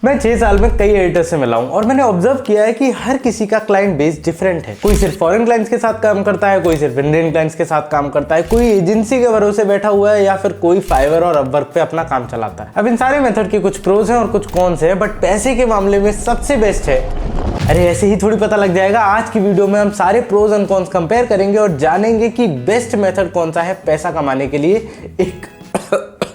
मैं 6 साल में कई एडिटर से मिला हूं और मैंने ऑब्जर्व किया है कि हर किसी का क्लाइंट बेस डिफरेंट है। कोई सिर्फ फॉरेन क्लाइंट्स के साथ काम करता है, कोई सिर्फ इंडियन क्लाइंट्स के साथ काम करता है, कोई एजेंसी के भरोसे बैठा हुआ है या फिर कोई फाइवर और अपवर्क पे अपना काम चलाता है। अब इन सारे मेथड के कुछ प्रोज हैं और कुछ कॉन्स हैं, बट पैसे के मामले में सबसे बेस्ट है। अरे ऐसे ही थोड़ी पता लग जाएगा। आज की वीडियो में हम सारे प्रोज एंड कॉन्स कंपेयर करेंगे और जानेंगे कि बेस्ट मेथड कौन सा है पैसा कमाने के लिए एक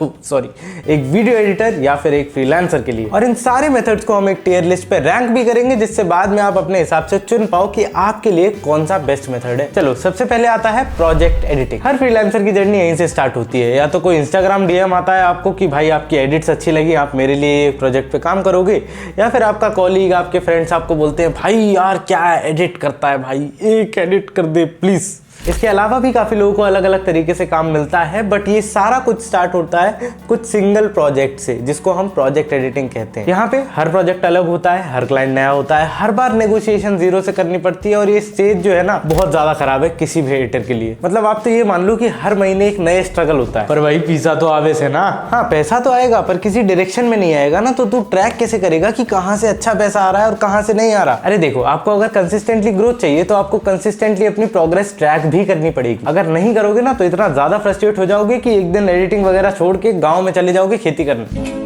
वीडियो एडिटर या फिर एक फ्रीलांसर के लिए। और इन सारे मेथड्स को हम एक टियर लिस्ट पे रैंक भी करेंगे, जिससे बाद में आप अपने हिसाब से चुन पाओ कि आपके लिए कौन सा बेस्ट मेथड है। चलो सबसे पहले आता है प्रोजेक्ट एडिटिंग। हर फ्रीलांसर की जर्नी यहीं से स्टार्ट होती है। या तो कोई इंस्टाग्राम डीएम आता है आपको कि भाई आपकी एडिट्स अच्छी लगी, आप मेरे लिए एक प्रोजेक्ट पे काम करोगे, या फिर आपका कॉलीग, आपके फ्रेंड्स आपको बोलते हैं भाई यार क्या एडिट करता है भाई, एक एडिट कर दे प्लीज। इसके अलावा भी काफी लोगों को अलग अलग तरीके से काम मिलता है, बट ये सारा कुछ स्टार्ट होता है कुछ सिंगल प्रोजेक्ट से, जिसको हम प्रोजेक्ट एडिटिंग कहते हैं। यहाँ पे हर प्रोजेक्ट अलग होता है, हर क्लाइंट नया होता है, हर बार नेगोशिएशन जीरो से करनी पड़ती है और ये स्टेज जो है ना बहुत ज्यादा खराब है किसी भी एडिटर के लिए। मतलब आप तो ये मान लो कि हर महीने एक नया स्ट्रगल होता है। पर भाई पैसा तो आवे से ना। हाँ पैसा तो आएगा पर किसी डायरेक्शन में नहीं आएगा ना, तो तू ट्रैक कैसे करेगा कि कहाँ से अच्छा पैसा आ रहा है और कहाँ से नहीं आ रहा। अरे देखो, आपको अगर कंसिस्टेंटली ग्रोथ चाहिए तो आपको कंसिस्टेंटली अपनी प्रोग्रेस ट्रैक भी करनी पड़ेगी। अगर नहीं करोगे ना तो इतना ज्यादा फ्रस्ट्रेट हो जाओगे कि एक दिन एडिटिंग वगैरह छोड़ के गांव में चले जाओगे खेती करने।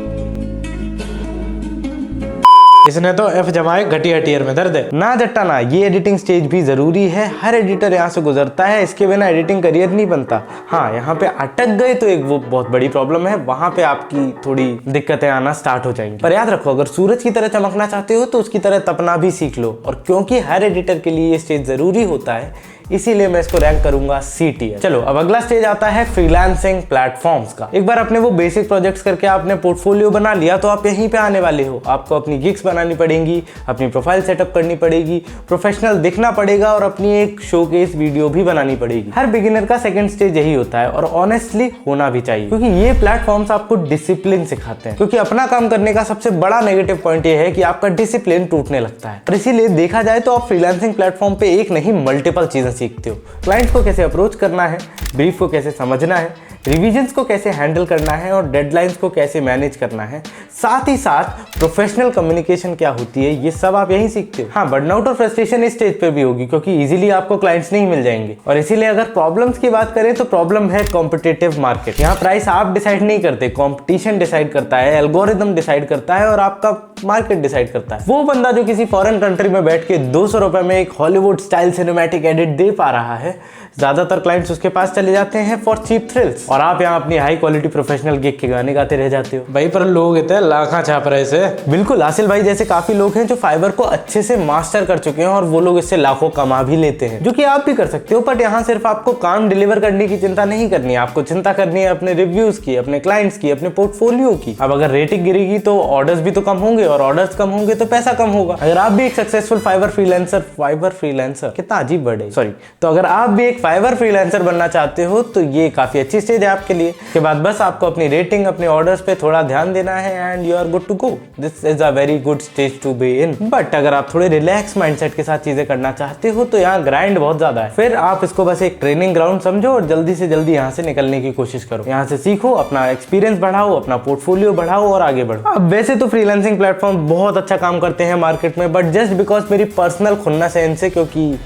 इसने तो एफ जमाए घटिया टियर में दर्द है ना जट्टा ना। ये एडिटिंग स्टेज भी जरूरी है, हर एडिटर यहाँ से गुजरता है, इसके बिना एडिटिंग करियर नहीं बनता। हाँ यहाँ पे अटक गए तो एक वो बहुत बड़ी प्रॉब्लम है, वहां पे आपकी थोड़ी दिक्कतें आना स्टार्ट हो जाएंगी। पर याद रखो, अगर सूरज की तरह चमकना चाहते हो तो उसकी तरह तपना भी सीख लो। और क्योंकि हर एडिटर के लिए ये स्टेज जरूरी होता है, इसीलिए मैं इसको रैंक करूंगा सी टियर। चलो अब अगला स्टेज आता है फ्रीलांसिंग प्लेटफॉर्म्स का। एक बार अपने वो बेसिक प्रोजेक्ट्स करके आपने पोर्टफोलियो बना लिया तो आप यहीं पे आने वाले हो। आपको अपनी गिग्स बनानी पड़ेंगी, अपनी प्रोफाइल सेटअप करनी पड़ेगी, प्रोफेशनल दिखना पड़ेगा और अपनी एक शोकेस वीडियो भी बनानी पड़ेगी। हर बिगिनर का सेकंड स्टेज यही होता है और ऑनेस्टली होना भी चाहिए, क्योंकि ये प्लेटफॉर्म्स आपको डिसिप्लिन सिखाते हैं। क्योंकि अपना काम करने का सबसे बड़ा नेगेटिव पॉइंट ये है कि आपका डिसिप्लिन टूटने लगता है। और इसीलिए देखा जाए तो आप फ्रीलांसिंग प्लेटफॉर्म पे एक नहीं मल्टीपल चीजें सीखते हो। क्लाइंट को कैसे अप्रोच करना है, ब्रीफ को कैसे समझना है, रिवीजन्स को कैसे हैंडल करना है और डेडलाइंस को कैसे मैनेज करना है, साथ ही साथ प्रोफेशनल कम्युनिकेशन क्या होती है, ये सब आप यहीं सीखते हो। हाँ बर्नआउट और फ्रस्ट्रेशन इस स्टेज पे भी होगी, क्योंकि इजीली आपको क्लाइंट्स नहीं मिल जाएंगे। और इसीलिए अगर प्रॉब्लम्स की बात करें तो प्रॉब्लम है कॉम्पिटिटिव मार्केट। यहाँ प्राइस आप डिसाइड नहीं करते, कॉम्पिटिशन डिसाइड करता है, एल्गोरिदम डिसाइड करता है और आपका मार्केट डिसाइड करता है। वो बंदा जो किसी फॉरेन कंट्री में बैठ के 200 रुपए में एक हॉलीवुड स्टाइल सिनेमैटिक एडिट दे पा रहा है, ज्यादातर क्लाइंट्स उसके पास चले जाते हैं फॉर चीप थ्रिल्स, और आप यहाँ अपनी हाई क्वालिटी प्रोफेशनल गिग के गाने गाते रह जाते हो। भाई पर लोग इतने लाखा छाप रहे से। बिल्कुल, आसिल भाई जैसे काफी लोग हैं जो फाइवर को अच्छे से मास्टर कर चुके हैं और वो लोग इससे लाखों कमा भी लेते हैं, जो कि आप भी कर सकते हो। बट यहाँ सिर्फ आपको काम डिलीवर करने की चिंता नहीं करनी है, आपको चिंता करनी है अपने रिव्यूज की, अपने क्लाइंट्स की, अपने पोर्टफोलियो की। अब अगर रेटिंग गिरेगी तो ऑर्डर्स भी तो कम होंगे और ऑर्डर्स कम होंगे तो पैसा कम होगा। अगर आप भी एक सक्सेसफुल फाइवर फ्रीलांसर कितना अजीब वर्ड है, सॉरी, तो अगर आप भी एक फाइवर फ्रीलांसर बनना चाहते हो तो ये काफी अच्छी स्टेज है आपके लिए। के बाद बस आपको अपनी रेटिंग, अपने ऑर्डर्स पे थोड़ा ध्यान देना है and you are good to go. This is a very good stage to be in. But अगर आप थोड़े रिलैक्स माइंडसेट के साथ चीजें करना चाहते हो तो यहाँ ग्राइंड बहुत ज्यादा है। फिर आप इसको बस एक ट्रेनिंग ग्राउंड समझो और जल्दी से जल्दी यहाँ से निकलने की कोशिश करो। यहाँ से सीखो, अपना एक्सपीरियंस बढ़ाओ, अपना पोर्टफोलियो बढ़ाओ और आगे बढ़ो। अब वैसे तो फ्रीलांसिंग प्लेटफॉर्म बहुत अच्छा काम करते हैं मार्केट में, बट जस्ट बिकॉज मेरी पर्सनल खुन्नस है इनसे, क्योंकि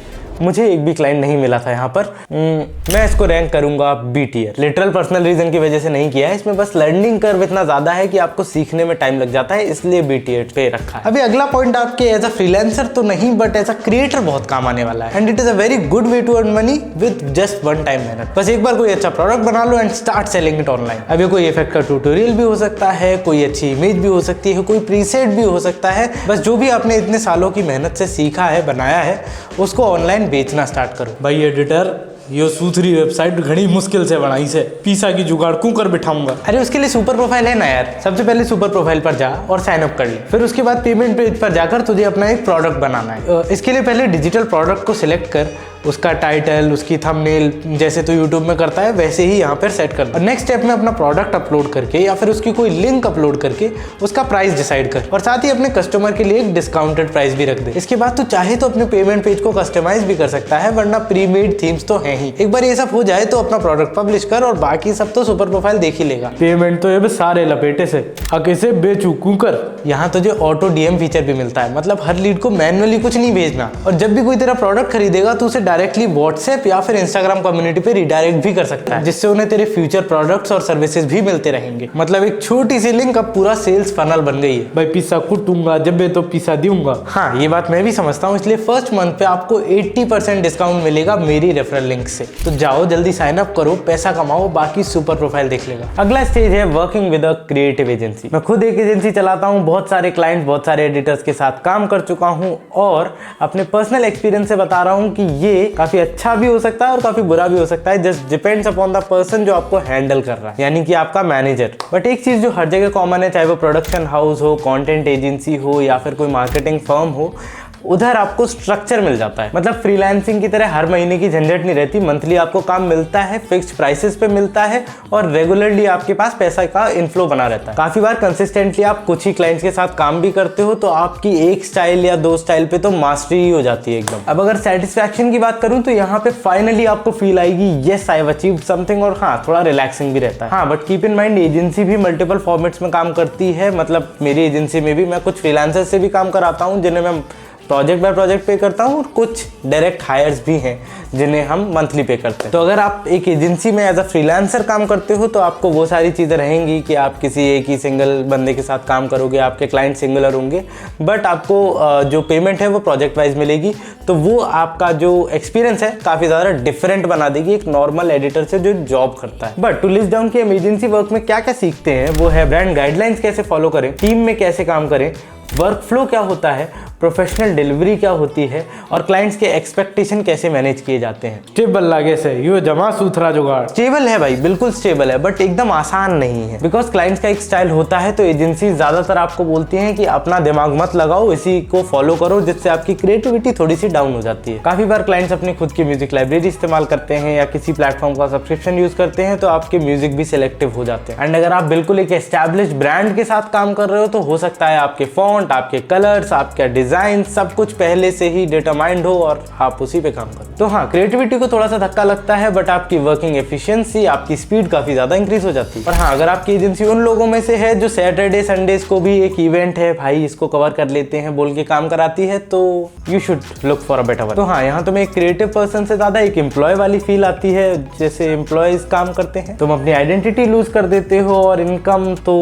मुझे एक भी क्लाइंट नहीं मिला था यहाँ पर, मैं इसको रैंक करूंगा B tier. Literal personal reason की वजह से नहीं किया है, इसमें बस लर्निंग कर्व इतना ज्यादा है कि आपको सीखने में टाइम लग जाता है, इसलिए बी टियर पे रखा है। अभी अगला पॉइंट आपके एज अ फ्रीलांसर तो नहीं बट एज अ क्रिएटर बहुत काम आने वाला है, and it is a very good way to earn money with just one time मेहनत। बस एक बार कोई अच्छा प्रोडक्ट बना लो and start selling it online. अभी कोई इफेक्ट का ट्यूटोरियल भी हो सकता है, कोई अच्छी इमेज भी हो सकती है, कोई प्रीसेट भी हो सकता है। बस जो भी आपने इतने सालों की मेहनत से सीखा है, बनाया है, उसको ऑनलाइन बेचना स्टार्ट करो। भाई एडिटर, ये सूथरी वेबसाइट घनी मुश्किल से बनाई से, पीसा की जुगाड़ क्यों कर बिठाऊंगा। अरे उसके लिए सुपर प्रोफाइल है ना यार। सबसे पहले सुपर प्रोफाइल पर जा और साइन अप कर ले। फिर उसके बाद पेमेंट पेज पर जाकर तुझे अपना एक प्रोडक्ट बनाना है। इसके लिए पहले डिजिटल प्रोडक्ट को सिलेक्ट कर, उसका टाइटल, उसकी थंबनेल जैसे तो यूट्यूब में करता है वैसे ही यहाँ पर सेट कर। और नेक्स्ट स्टेप में अपना प्रोडक्ट अपलोड करके या फिर उसकी कोई लिंक अपलोड करके उसका प्राइस डिसाइड कर, और साथ ही अपने कस्टमर के लिए एक डिस्काउंटेड प्राइस भी रख दे। इसके बाद तू चाहे तो अपने पेमेंट पेज को कस्टमाइज भी कर सकता है, वरना प्री मेड थीम्स तो है ही। एक बार ये सब हो जाए तो अपना प्रोडक्ट पब्लिश कर और बाकी सब तो सुपर प्रोफाइल देख ही लेगा। पेमेंट तो ये सारे लपेटे से हके से बेचू कुकर। यहाँ तुझे ऑटो डीएम फीचर भी मिलता है, मतलब हर लीड को मैन्युअली कुछ नहीं भेजना, और जब भी कोई तेरा प्रोडक्ट खरीदेगा तो उसे डायरेक्टली व्हाट्सएप या फिर इंस्टाग्राम कम्युनिटी पे रिडायरेक्ट भी कर सकता है, जिससे उन्हें तेरे फ्यूचर प्रोडक्ट्स और सर्विसेज भी मिलते रहेंगे। मतलब एक छोटी सी लिंक अब पूरा सेल्स फनल बन गई है। भाई पिस्सा कुटूंगा जब तो पिस्सा दूंगा। हाँ, ये बात मैं भी समझता हूँ, इसलिए फर्स्ट मंथ पे आपको 80% डिस्काउंट मिलेगा मेरी रेफरल लिंक से। तो जाओ जल्दी साइन अप करो, पैसा कमाओ, बाकी सुपर प्रोफाइल देख लेगा। अगला स्टेज है working with a creative agency. मैं खुद एक एजेंसी चलाता हूँ, बहुत सारे क्लाइंट्स, बहुत सारे एडिटर्स के साथ काम कर चुका हूँ और अपने पर्सनल एक्सपीरियंस से बता रहा हूँ कि ये काफी अच्छा भी हो सकता है और काफी बुरा भी हो सकता है। Just depends upon the person जो आपको हैंडल कर रहा है, यानी कि आपका मैनेजर। बट एक चीज जो हर जगह कॉमन है, चाहे वो प्रोडक्शन हाउस हो, कंटेंट एजेंसी हो या फिर कोई मार्केटिंग फर्म हो, उधर आपको स्ट्रक्चर मिल जाता है। मतलब फ्रीलांसिंग की तरह हर महीने की झंझट नहीं रहती, मंथली आपको काम मिलता है, फिक्स्ड प्राइसेस पे मिलता है और रेगुलरली आपके पास पैसा का इनफ्लो बना रहता है। काफी बार कंसिस्टेंटली आप कुछ ही क्लाइंट्स के साथ काम भी करते हो तो आपकी एक स्टाइल या दो स्टाइल पे तो मास्टरी ही हो जाती है एकदम। अब अगर सेटिस्फैक्शन की बात करूं तो यहाँ पे फाइनली आपको फील आएगी yes I have achieved something, और हाँ थोड़ा रिलैक्सिंग भी रहता है। हाँ, but keep in mind agency भी मल्टीपल फॉर्मेट्स में काम करती है। मतलब मेरी एजेंसी में भी मैं कुछ फ्रीलांसर से भी काम कराता हूँ जिन्हें मैं प्रोजेक्ट बाय प्रोजेक्ट पे करता हूँ, और कुछ डायरेक्ट हायर्स भी हैं जिन्हें हम मंथली पे करते हैं। तो अगर आप एक एजेंसी में एज अ फ्रीलांसर काम करते हो तो आपको वो सारी चीज़ें रहेंगी कि आप किसी एक ही सिंगल बंदे के साथ काम करोगे, आपके क्लाइंट सिंगुलर होंगे, बट आपको जो पेमेंट है वो प्रोजेक्ट वाइज मिलेगी। तो वो आपका जो एक्सपीरियंस है काफ़ी ज़्यादा डिफरेंट बना देगी एक नॉर्मल एडिटर से जो जॉब करता है। बट टू लिस्ट डाउन कि हम एजेंसी वर्क में क्या क्या सीखते हैं, वो है ब्रांड गाइडलाइंस कैसे फॉलो करें, टीम में कैसे काम करें, वर्क फ्लो क्या होता है, प्रोफेशनल डिलीवरी क्या होती है, और क्लाइंट्स के एक्सपेक्टेशन कैसे मैनेज किए जाते हैं। स्टेबल लागे से यो जमा सूथरा जुगाड़। स्टेबल है भाई, बिल्कुल स्टेबल है, बट एकदम आसान नहीं है, बिकॉज क्लाइंट्स का एक स्टाइल होता है। तो एजेंसी ज्यादातर आपको बोलती हैं कि अपना दिमाग मत लगाओ, इसी को फॉलो करो, जिससे आपकी क्रिएटिविटी थोड़ी सी डाउन हो जाती है। काफी बार क्लाइंट्स अपनी खुद की म्यूजिक लाइब्रेरी इस्तेमाल करते हैं या किसी प्लेटफॉर्म का सब्सक्रिप्शन यूज करते हैं, तो आपके म्यूजिक भी सिलेक्टिव हो जाते हैं। एंड अगर आप बिल्कुल एक एस्टैब्लिश्ड ब्रांड के साथ काम कर रहे हो तो हो सकता है आपके फॉन्ट, आपके कलर्स, आपका डिजाइन सब कुछ पहले से ही डिटरमाइंड हो और आप उसी पे काम करो। तो हाँ, क्रिएटिविटी को थोड़ा सा धक्का लगता है, बट आपकी वर्किंग एफिशिएंसी, आपकी स्पीड काफी ज्यादा इंक्रीज हो जाती है। पर हाँ, अगर आपकी एजेंसी उन लोगों में से है जो सैटरडे संडेज को भी एक इवेंट है भाई इसको कवर कर लेते हैं बोल के काम कराती है, तो you should look for a better work. तो हाँ, यहाँ तुम्हें एक क्रिएटिव पर्सन से ज्यादा एक एम्प्लॉय वाली फील आती है, जैसे एम्प्लॉयज काम करते हैं। तुम अपनी आइडेंटिटी लूज कर देते हो और इनकम। तो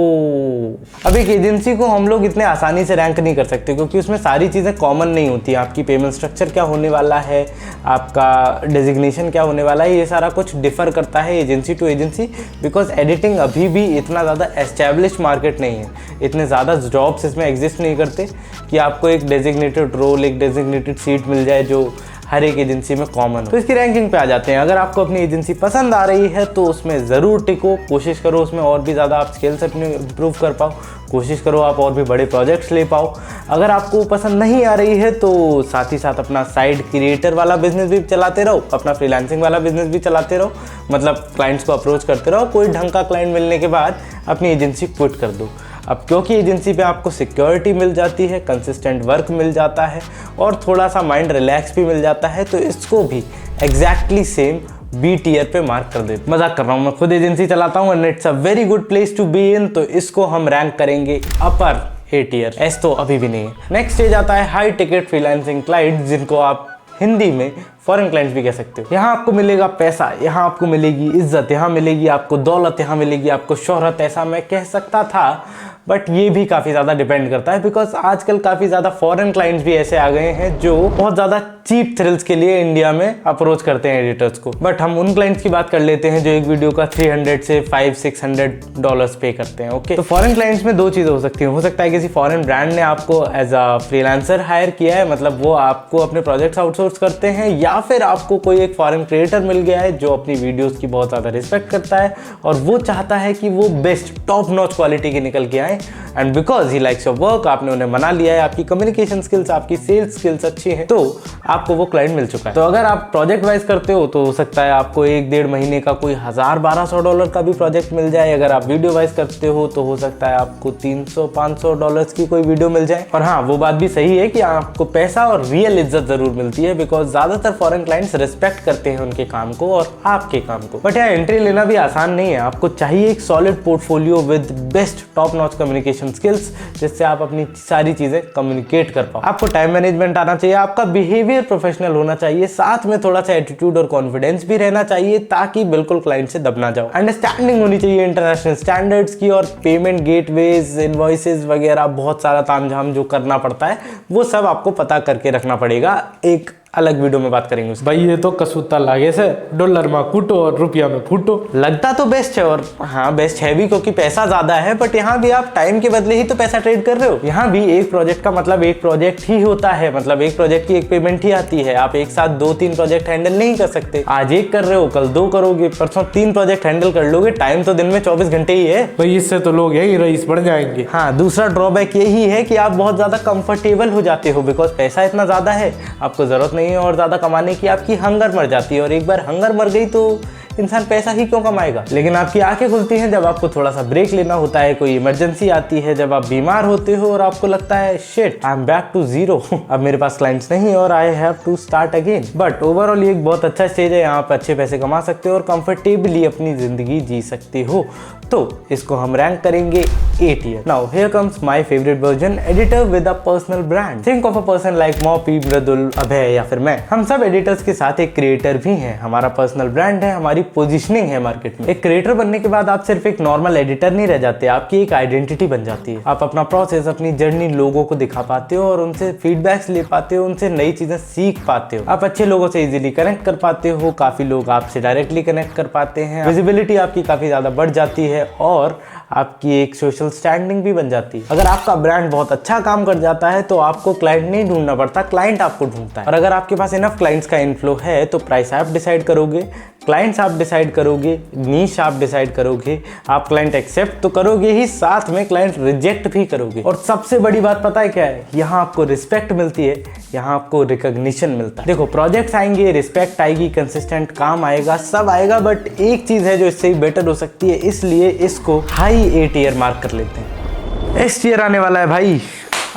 अब एक एजेंसी को हम लोग इतने आसानी से रैंक नहीं कर सकते, क्योंकि उसमें सारी चीजें कॉमन नहीं होती। आपकी पेमेंट स्ट्रक्चर क्या होने वाला है, आपका डेजिग्नेशन क्या होने वाला है, ये सारा कुछ डिफर करता है agency to agency, because editing अभी भी इतना ज़्यादा एस्टैब्लिश मार्केट नहीं है, इतने ज़्यादा जॉब्स इसमें एग्जिस्ट नहीं करते कि आपको एक डेजिग्नेटेड रोल, एक डेजिग्नेटेड सीट मिल जाए जो हर एक एजेंसी में कॉमन हो। तो इसकी रैंकिंग पे आ जाते हैं। अगर आपको अपनी एजेंसी पसंद आ रही है तो उसमें ज़रूर टिको, कोशिश करो उसमें और भी ज़्यादा आप स्किल्स अपने इम्प्रूव कर पाओ, कोशिश करो आप और भी बड़े प्रोजेक्ट्स ले पाओ। अगर आपको पसंद नहीं आ रही है तो साथ ही साथ अपना साइड क्रिएटर वाला बिजनेस भी चलाते रहो, अपना फ्रीलांसिंग वाला बिजनेस भी चलाते रहो, मतलब क्लाइंट्स को अप्रोच करते रहो। कोई ढंग का क्लाइंट मिलने के बाद अपनी एजेंसी क्विट कर दो। अब क्योंकि एजेंसी पे आपको सिक्योरिटी मिल जाती है, कंसिस्टेंट वर्क मिल जाता है और थोड़ा सा माइंड रिलैक्स भी मिल जाता है, तो इसको भी एग्जैक्टली सेम बी टियर पे मार्क कर देते। मजाक कर रहा हूँ, मैं खुद एजेंसी चलाता हूँ and it's a very good place to be in, तो इसको हम रैंक करेंगे अपर ए टियर। एस तो अभी भी नहीं है। नेक्स्ट स्टेज आता है हाई टिकट फ्रीलांसिंग क्लाइंट, जिनको आप हिंदी में फॉरेन क्लाइंट्स भी कह सकते हो। यहाँ आपको मिलेगा पैसा, यहाँ आपको मिलेगी इज्जत, यहाँ मिलेगी आपको दौलत, यहाँ मिलेगी आपको शोहरत, ऐसा मैं कह सकता था, बट ये भी काफ़ी ज़्यादा डिपेंड करता है, बिकॉज आजकल काफ़ी ज़्यादा फॉरेन क्लाइंट्स भी ऐसे आ गए हैं जो बहुत ज़्यादा चीप थ्रिल्स के लिए इंडिया में अप्रोच करते हैं एडिटर्स को। बट हम उन क्लाइंट्स की बात कर लेते हैं जो एक वीडियो का 300 से $500-600 पे करते हैं। ओके, तो फॉरेन क्लाइंट्स में दो चीज़ें हो सकती हैं। हो सकता है किसी फॉरेन ब्रांड ने आपको एज अ फ्रीलांसर हायर किया है, मतलब वो आपको अपने प्रोजेक्ट्स आउटसोर्स करते हैं, या फिर आपको कोई एक फॉरेन क्रिएटर मिल गया है जो अपनी वीडियोज़ की बहुत ज़्यादा रिस्पेक्ट करता है और वो चाहता है कि वो बेस्ट टॉप नॉच क्वालिटी के निकल के आए, and because he likes your work, आपने उन्हें मना लिया है, आपकी कम्युनिकेशन स्किल्स, आपकी सेल्स स्किल्स अच्छी हैं, तो आपको वो क्लाइंट मिल चुका है। तो अगर आप प्रोजेक्ट वाइज करते हो तो हो सकता है आपको 1-1.5 महीने का कोई $1000-1200 का भी प्रोजेक्ट मिल जाए। अगर आप वीडियो वाइज करते हो तो हो सकता है आपको $300-500 की कोई वीडियो मिल जाए। और हाँ, वो बात भी सही है कि आपको पैसा और रियल इज्जत जरूर मिलती है, बिकॉज ज्यादातर फॉरेन क्लाइंट्स रिस्पेक्ट करते हैं उनके काम को और आपके काम को। बट यहाँ एंट्री लेना भी आसान नहीं है। आपको चाहिए एक solid portfolio with best top notch communication skills, जिससे आप अपनी सारी चीजें कम्युनिकेट कर पाओ। आपको टाइम मैनेजमेंट आना चाहिए, आपका बिहेवियर प्रोफेशनल होना चाहिए, साथ में थोड़ा सा एटीट्यूड और कॉन्फिडेंस भी रहना चाहिए ताकि बिल्कुल क्लाइंट से दब ना जाओ। अंडरस्टैंडिंग होनी चाहिए इंटरनेशनल स्टैंडर्ड्स की और पेमेंट गेटवेज, इनवॉइसेस वगैरह, बहुत सारा तामझाम जो करना पड़ता है वो सब आपको पता करके रखना पड़ेगा। एक अलग वीडियो में बात करेंगे उसकी। भाई ये तो कसूता लागे से डॉलर में कूटो और रुपया में फूटो। लगता तो बेस्ट है, और हाँ बेस्ट है भी क्योंकि पैसा ज्यादा है, बट यहाँ भी आप टाइम के बदले ही तो पैसा ट्रेड कर रहे हो। यहाँ भी एक प्रोजेक्ट का मतलब एक प्रोजेक्ट ही होता है, मतलब एक प्रोजेक्ट की एक पेमेंट ही आती है। आप एक साथ 2-3 प्रोजेक्ट हैंडल नहीं कर सकते। आज एक कर रहे हो, कल 2 करोगे, परसों 3 प्रोजेक्ट हैंडल कर लोगे। टाइम तो दिन में 24 घंटे ही है भाई, इससे तो लोग यही रईस बढ़ जाएंगे। हाँ, दूसरा ड्रॉबैक यही है कि आप बहुत ज्यादा कंफर्टेबल हो जाते हो, बिकॉज पैसा इतना ज्यादा है, आपको जरूरत नहीं है और ज्यादा कमाने की। आपकी हंगर मर जाती है, और एक बार हंगर मर गई तो इंसान पैसा ही क्यों कमाएगा। लेकिन आपकी आंखें खुलती हैं जब आपको थोड़ा सा ब्रेक लेना होता है, कोई इमरजेंसी आती है, जब आप बीमार होते हो और आपको लगता है shit, I am back to zero, अब मेरे पास क्लाइंट्स नहीं और I have to start again. But overall ये एक बहुत अच्छा स्टेज है, यहाँ पे अच्छे पैसे कमा सकते हो और कंफर्टेबली अपनी जिंदगी जी सकते हो। तो इसको हम रैंक करेंगे A tier। Now here comes my favorite version, editor with a personal brand। Think of a person like Moppy, मृदुल, अभय या फिर मैं। हम सब एडिटर्स के साथ एक क्रिएटर भी हैं। हमारा पर्सनल ब्रांड है, हमारी पोजीशनिंग है मार्केट में। एक क्रिएटर बनने के बाद आप सिर्फ एक नॉर्मल एडिटर नहीं रह जाते, आपकी एक आइडेंटिटी बन जाती है। आप अपना प्रोसेस, अपनी जर्नी लोगों को दिखा पाते हो और उनसे फीडबैक्स ले पाते हो, उनसे नई चीजें सीख पाते हो। आप अच्छे लोगों से इजीली कनेक्ट कर पाते हो, काफी लोग आपसे डायरेक्टली कनेक्ट कर पाते हैं, विजिबिलिटी आपकी काफी ज्यादा बढ़ जाती है और आपकी एक सोशल स्टैंडिंग भी बन जाती है। अगर आपका ब्रांड बहुत अच्छा काम कर जाता है तो आपको क्लाइंट नहीं ढूंढना पड़ता, क्लाइंट आपको ढूंढता है। और अगर आपके पास इनफ क्लाइंट्स का इनफ्लो है तो प्राइस आप डिसाइड करोगे, क्लाइंट्स आप डिसाइड करोगे, नीश आप डिसाइड करोगे, आप क्लाइंट एक्सेप्ट तो करोगे ही, साथ में क्लाइंट रिजेक्ट भी करोगे। और सबसे बड़ी बात पता है क्या है, यहाँ आपको रिस्पेक्ट मिलती है, यहाँ आपको रिकॉग्निशन मिलता है। देखो, प्रोजेक्ट्स आएंगे, रिस्पेक्ट आएगी, कंसिस्टेंट काम आएगा, सब आएगा, बट एक चीज है जो इससे ही बेटर हो सकती है, इसलिए इसको हाई A tier मार्क कर लेते हैं। S tier आने वाला है भाई।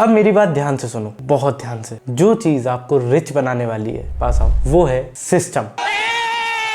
अब मेरी बात ध्यान से सुनो, बहुत ध्यान से। जो चीज आपको रिच बनाने वाली है, पास आओ, वो है सिस्टम।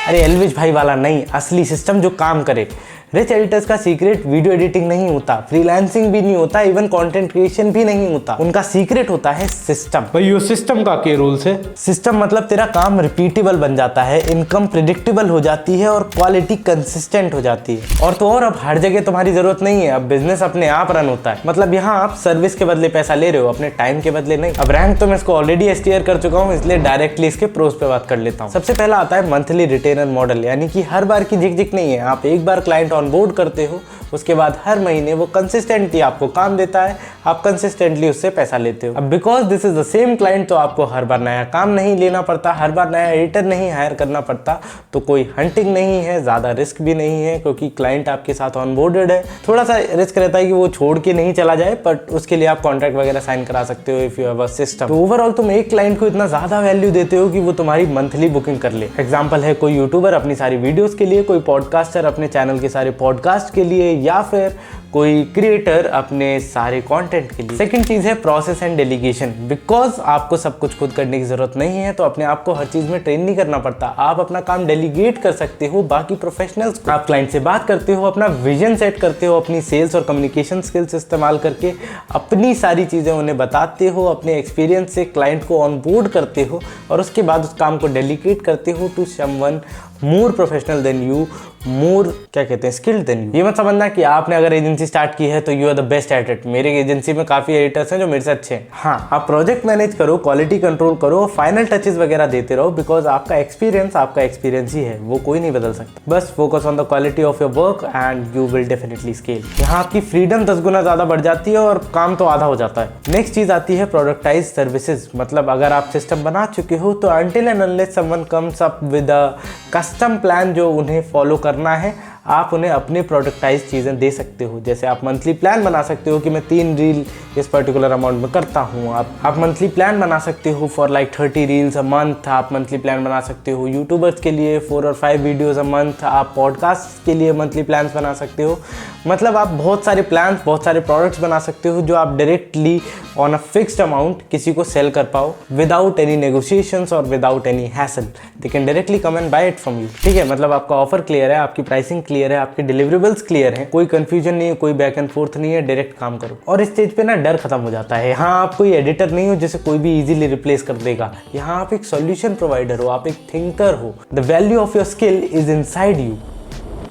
अरे एल्विश भाई वाला नहीं, असली सिस्टम जो काम करे। रिच एडिटर्स का सीक्रेट वीडियो एडिटिंग नहीं होता, फ्रीलांसिंग भी नहीं होता, इवन कंटेंट क्रिएशन भी नहीं होता। उनका सीक्रेट होता है सिस्टम। भाई ये सिस्टम का क्या रूल्स है? सिस्टम मतलब तेरा काम रिपीटेबल बन जाता है, इनकम प्रिडिक्टेबल हो जाती है और क्वालिटी कंसिस्टेंट हो जाती है। और तो और अब हर जगह तुम्हारी जरूरत नहीं है, अब बिजनेस अपने आप रन होता है। मतलब यहाँ आप सर्विस के बदले पैसा ले रहे हो, अपने टाइम के बदले नहीं। अब रैंक तो मैं इसको ऑलरेडी S tier कर चुका हूँ, इसलिए डायरेक्टली इसके प्रोस पे बात कर लेता हूँ। सबसे पहला आता है मंथली रिटेनर मॉडल, यानी कि हर बार की झिक-झिक नहीं है। आप एक बार क्लाइंट ऑनबोर्ड करते हो, उसके बाद हर महीने वो कंसिस्टेंटली आपको काम देता है, आप कंसिस्टेंटली उससे पैसा लेते हो। अब because this is the same client, तो आपको हर बार नया काम नहीं लेना पड़ता, हर बार नया एडिटर नहीं हायर करना पड़ता, तो कोई हंटिंग नहीं है, ज्यादा रिस्क भी नहीं है, क्योंकि क्लाइंट आपके साथ ऑनबोर्डेड है। थोड़ा सा रिस्क रहता है कि वो छोड़ के नहीं चला जाए, बट उसके लिए आप कॉन्ट्रैक्ट वगैरह साइन करा सकते हो if you have a system. तो ओवरऑल तुम एक क्लाइंट को इतना ज्यादा वैल्यू देते हो कि वो तुम्हारी मंथली बुकिंग कर ले। एग्जाम्पल है कोई यूट्यूबर अपनी सारी वीडियोज के लिए, कोई पॉडकास्टर अपने चैनल के सारे पॉडकास्ट के लिए, या फिर कोई क्रिएटर अपने सारे कंटेंट के लिए। सेकंड चीज है प्रोसेस एंड डेलीगेशन। बिकॉज आपको सब कुछ खुद करने की जरूरत नहीं है, तो अपने आप को हर चीज में ट्रेन नहीं करना पड़ता, आप अपना काम डेलीगेट कर सकते हो बाकी प्रोफेशनल्स को। आप क्लाइंट से बात करते हो, अपना विजन सेट करते हो, अपनी सेल्स और कम्युनिकेशन स्किल्स इस्तेमाल करके अपनी सारी चीजें उन्हें बताते हो, अपने एक्सपीरियंस से क्लाइंट को ऑन बोर्ड करते हो और उसके बाद उस काम को डेलीगेट करते हो to someone more professional than you, more क्या कहते हैं, स्किल्ड देन यू। ये मत समझना कि आपने अगर एजेंसी स्टार्ट की है तो you are the best at it. मेरे एजेंसी में काफी एडिटर्स हैं जो मेरे से अच्छे हैं। हाँ, आप प्रोजेक्ट मैनेज करो, क्वालिटी कंट्रोल करो, फाइनल टचेस वगैरह देते रहो, बिकॉज आपका एक्सपीरियंस ही है, वो कोई नहीं बदल सकता। बस focus on the quality of your work and you will definitely scale. यहाँ आपकी फ्रीडम 10 गुना ज्यादा बढ़ जाती है और काम तो आधा हो जाता है। नेक्स्ट चीज आती है प्रोडक्टाइज सर्विसेज। मतलब अगर आप सिस्टम बना चुके हो तो until and unless someone comes up with a custom plan जो उन्हें फॉलो करना है, आप उन्हें अपनी प्रोडक्टाइज चीज़ें दे सकते हो। जैसे आप मंथली प्लान बना सकते हो कि मैं 3 रील इस पर्टिकुलर अमाउंट में करता हूँ। आप मंथली प्लान बना सकते हो for like 30 reels a month. आप मंथली प्लान बना सकते हो यूट्यूबर्स के लिए 4 और 5 वीडियोज़ अ मंथ। आप पॉडकास्ट के लिए मंथली प्लान्स बना सकते हो। मतलब आप बहुत सारे प्लान्स, बहुत सारे प्रोडक्ट्स बना सकते हो जो आप directly on a fixed amount किसी को सेल कर पाओ विदाउट एनी नेगोशिएशंस और without any hassle. They can directly come and buy it from you. ठीक है, मतलब आपका ऑफर क्लियर है, आपकी प्राइसिंग क्लियर है, आपके डिलीवरेबल्स क्लियर है, कोई कंफ्यूजन नहीं है, कोई बैक एंड फोर्थ नहीं है, डायरेक्ट काम करो। और इस स्टेज पे ना डर खत्म हो जाता है। यहाँ आप कोई एडिटर नहीं हो जिसे कोई भी इजीली रिप्लेस कर देगा। यहाँ आप एक सॉल्यूशन प्रोवाइडर हो, आप एक थिंकर हो। The value of your skill is inside you.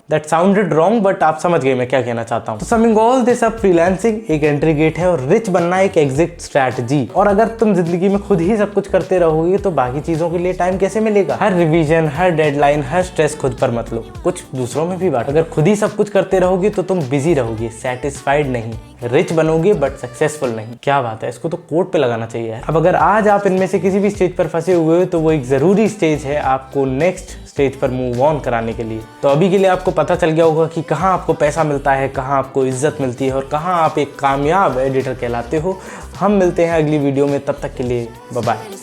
That sounded wrong but आप समझ गए मैं क्या कहना चाहता हूँ। तो summing all this up, freelancing एक एंट्री गेट है और रिच बनना एक एग्जिट स्ट्रैटेजी। और अगर तुम जिंदगी में खुद ही सब कुछ करते रहोगे तो बाकी चीजों के लिए टाइम कैसे मिलेगा? हर रिवीजन, हर डेडलाइन, हर स्ट्रेस खुद पर मत लो, कुछ दूसरों में भी बांटो। अगर खुद ही सब कुछ करते रहोगे तो तुम बिजी रहोगे, सेटिस्फाइड नहीं। रिच बनोगे बट सक्सेसफुल नहीं। क्या बात है, इसको तो कोट पे लगाना चाहिए। अब अगर आज आप इनमें से किसी भी स्टेज पर फंसे हुए हो तो वो एक जरूरी स्टेज है आपको नेक्स्ट स्टेज पर मूव ऑन कराने के लिए। तो अभी के लिए आपको पता चल गया होगा कि कहाँ आपको पैसा मिलता है, कहाँ आपको इज्जत मिलती है और कहाँ आप एक कामयाब एडिटर कहलाते हो। हम मिलते हैं अगली वीडियो में, तब तक के लिए बाय बाय।